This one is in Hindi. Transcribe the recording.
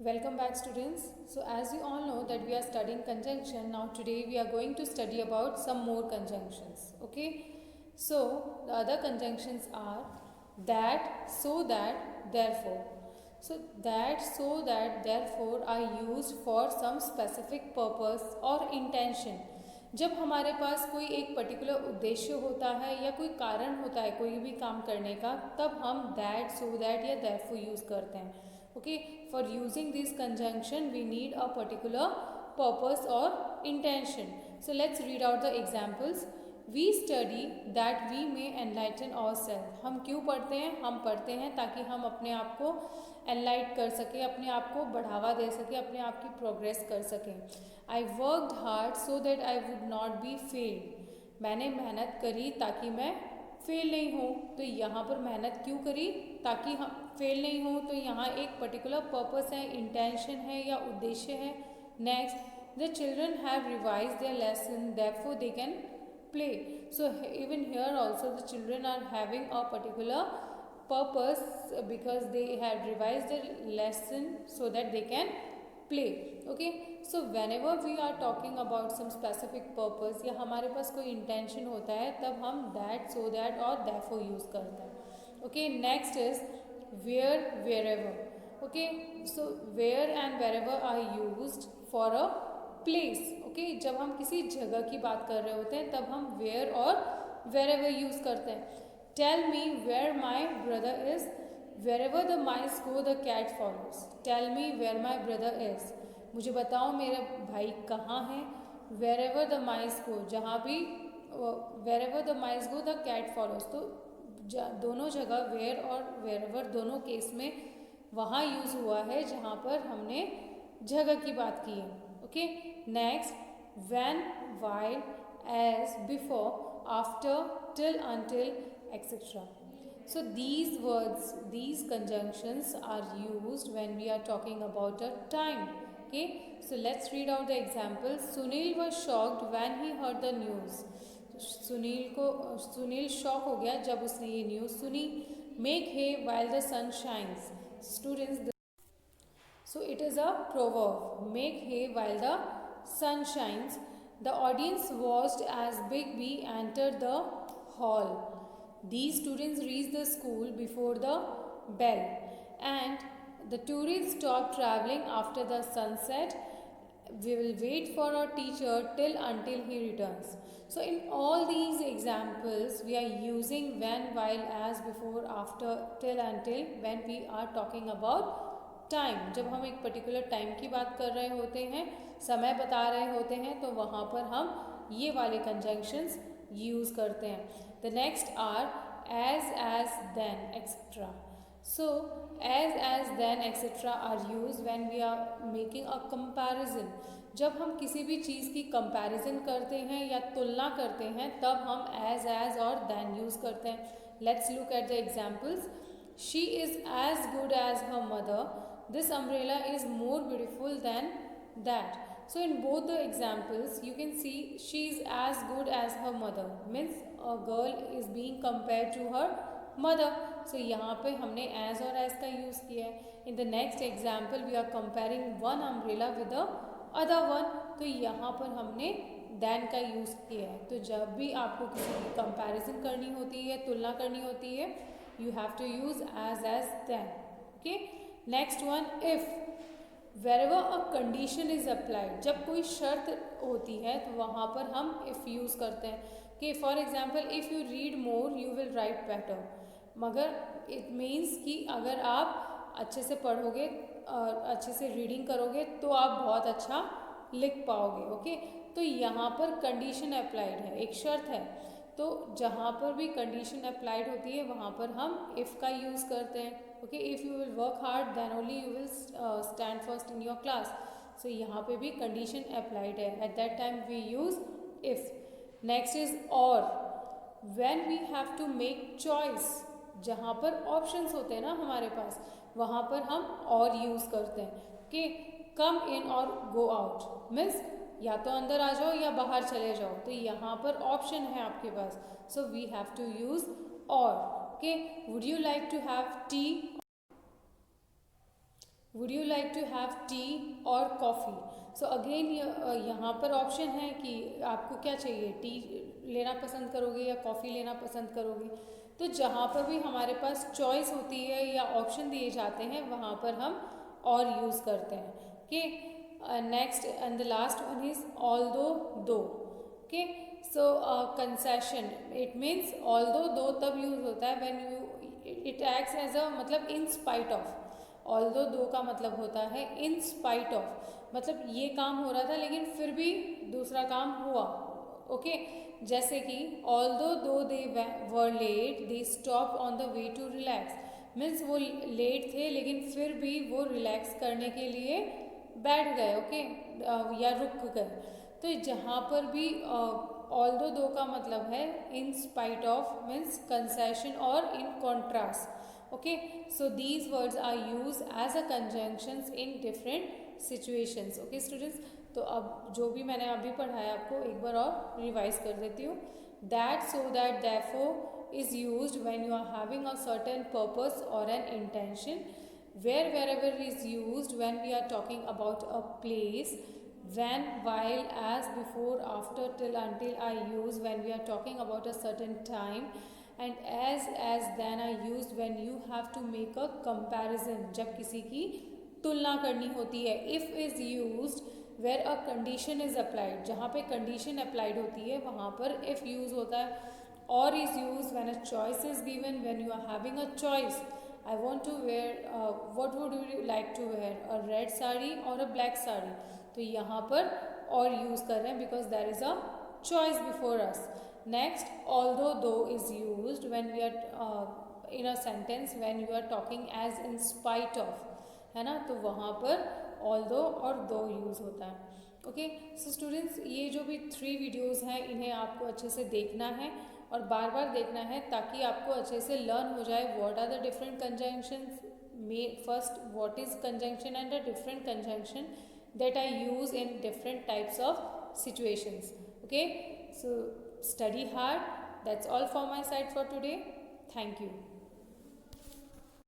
Welcome back students. So as you all know that we are studying conjunction. Now today we are going to study about some more conjunctions. Okay. So the other conjunctions are that, so that, therefore. So that, so that, therefore are used for some specific purpose or intention. जब हमारे पास कोई एक पर्टिकुलर उद्देश्य होता है या कोई कारण होता है कोई भी काम करने का, तब हम दैट, सो दैट या therefore यूज़ करते हैं. Okay, for using this conjunction we need a particular purpose or intention. So let's read out the examples. We study that we may enlighten ourselves. हम क्यों पढ़ते हैं? हम पढ़ते हैं ताकि हम अपने आप को एनलाइट कर सकें, अपने आप को बढ़ावा दे सकें, अपने आप की प्रोग्रेस कर सकें. I worked hard so that I would not be fail. मैंने मेहनत करी ताकि मैं फेल नहीं हो. तो यहाँ पर मेहनत क्यों करी? ताकि हम फेल नहीं हो. तो यहाँ एक पर्टिकुलर पर्पस है, इंटेंशन है या उद्देश्य है. Next, the children have revise their lesson therefore they can play. So even here also the children are having a particular purpose because they have revised the lesson so that they can play. Okay, so whenever we are talking about some specific purpose या हमारे पास कोई intention होता है, तब हम that, so that और therefore use करते हैं. Okay, next is where, wherever. Okay, so where and wherever are used for a place. Okay, जब हम किसी जगह की बात कर रहे होते हैं तब हम where और wherever use करते हैं. Tell me where my brother is. Wherever the mice go, the cat follows. Tell me where my brother is. मुझे बताओ मेरा भाई कहाँ है. Wherever the mice go, जहाँ भी wherever the mice go, the cat follows. तो दोनों जगह where और wherever दोनों केस में वहाँ यूज़ हुआ है जहाँ पर हमने जगह की बात की है. Okay, next, when, while, as, before, after, till, until, etc. So these words, these conjunctions are used when we are talking about a time. Okay, so let's read out the examples. Sunil was shocked when he heard the news. Sunil shock हो गया जब उसने ये न्यूज़ सुनी. Make hay while the sun shines. Students, so it is a proverb. Make hay while the sun shines. The audience watched as Big B entered the hall. These students reached the school before the bell, and the tourists stopped traveling after the sunset. We will wait for our teacher until he returns. So in all these examples we are using when, while, as, before, after, till, until when we are talking about time. जब हम एक पर्टिकुलर टाइम की बात कर रहे होते हैं, समय बता रहे होते हैं, तो वहाँ पर हम ये वाले कंजंक्शंस यूज़ करते हैं. The next are as, then, etc. So as, then, etc. are used when we are making a comparison. जब हम किसी भी चीज़ की कंपैरिजन करते हैं या तुलना करते हैं तब हम as और then यूज़ करते हैं. Let's look at the examples. She is as good as her mother. This umbrella is more beautiful than that. So in both the examples you can see she is as good as her mother, means a girl is being compared to her mother. So यहाँ पे हमने as और as का यूज़ किया है. In the next example we are comparing one umbrella with the other one. तो यहाँ पर हमने than का यूज़ किया है. तो जब भी आपको किसी की कंपैरिजन करनी होती है, तुलना करनी होती है, you have to use as, then. Okay. Next one, if. Wherever a condition is applied. जब कोई शर्त होती है तो वहाँ पर हम इफ़ यूज़ करते हैं. कि for example if you read more you will write better. मगर इट मीन्स कि अगर आप अच्छे से पढ़ोगे और अच्छे से रीडिंग करोगे तो आप बहुत अच्छा लिख पाओगे. ओके, तो यहाँ पर कंडीशन अप्लाइड है, एक शर्त है. तो जहाँ पर भी कंडीशन अप्लाइड होती है वहाँ पर हम इफ़ का यूज़ करते हैं. Okay, if you will work hard then only you will stand first in your class. So यहाँ पे भी कंडीशन अप्लाइड है. At that time we use if. Next is or. When we have to make choice, जहाँ पर ऑप्शंस होते हैं ना हमारे पास, वहाँ पर हम और यूज़ करते हैं. कि कम इन और गो आउट मीन्स या तो अंदर आ जाओ या बाहर चले जाओ. तो यहाँ पर ऑप्शन है आपके पास. So we have to use or. Okay, would you like to have tea? Would you like to have tea or coffee. So again यहाँ पर ऑप्शन है कि आपको क्या चाहिए, टी लेना पसंद करोगे या कॉफ़ी लेना पसंद करोगे। तो जहाँ पर भी हमारे पास चॉइस होती है या ऑप्शन दिए जाते हैं वहाँ पर हम और यूज़ करते हैं। Okay, next and the last one is although though. Okay, so concession it means although though तब यूज होता है when you it acts as a मतलब इन स्पाइट ऑफ। ऑल्दो दो का मतलब होता है इन स्पाइट ऑफ, मतलब ये काम हो रहा था लेकिन फिर भी दूसरा काम हुआ। ओके, जैसे कि although though they were late they stop on the way to relax. Means वो लेट थे लेकिन फिर भी वो रिलैक्स करने के लिए बैठ गए। ओके, या रुक गए। तो जहाँ पर भी ऑल्दो दो का मतलब है in spite of means concession और in contrast. okay, so these words are used as a conjunctions in different situations. okay students, तो अब जो भी मैंने अभी पढ़ाया आपको एक बार और रिवाइज कर देती हूँ। that, so that, therefore is used when you are having a certain purpose or an intention. where, wherever is used when we are talking about a place. when, while, as, before, after, till, until are used when we are talking about a certain time. and as, then are used when you have to make a comparison, जब किसी की तुलना करनी होती है। if is used where a condition is applied, जहाँ पे condition applied होती है वहाँ पर if use होता है। or is used when a choice is given, when you are having a choice, I want to wear what would you like to wear, a red sari और a black साड़ी। तो यहाँ पर और यूज़ कर रहे हैं because there is a choice before us. Next, although though is used when we are in a sentence when you are talking as in spite of, है ना, तो वहाँ पर ऑल्दो और दो यूज़ होता है। ओके, सो स्टूडेंट्स ये जो भी 3 वीडियोज़ हैं इन्हें आपको अच्छे से देखना है और बार बार देखना है ताकि आपको अच्छे से लर्न हो जाए what are the different conjunctions. First, what is conjunction and the different conjunction that I use in different types of situations. Okay, so study hard. That's all for my side for today. Thank you.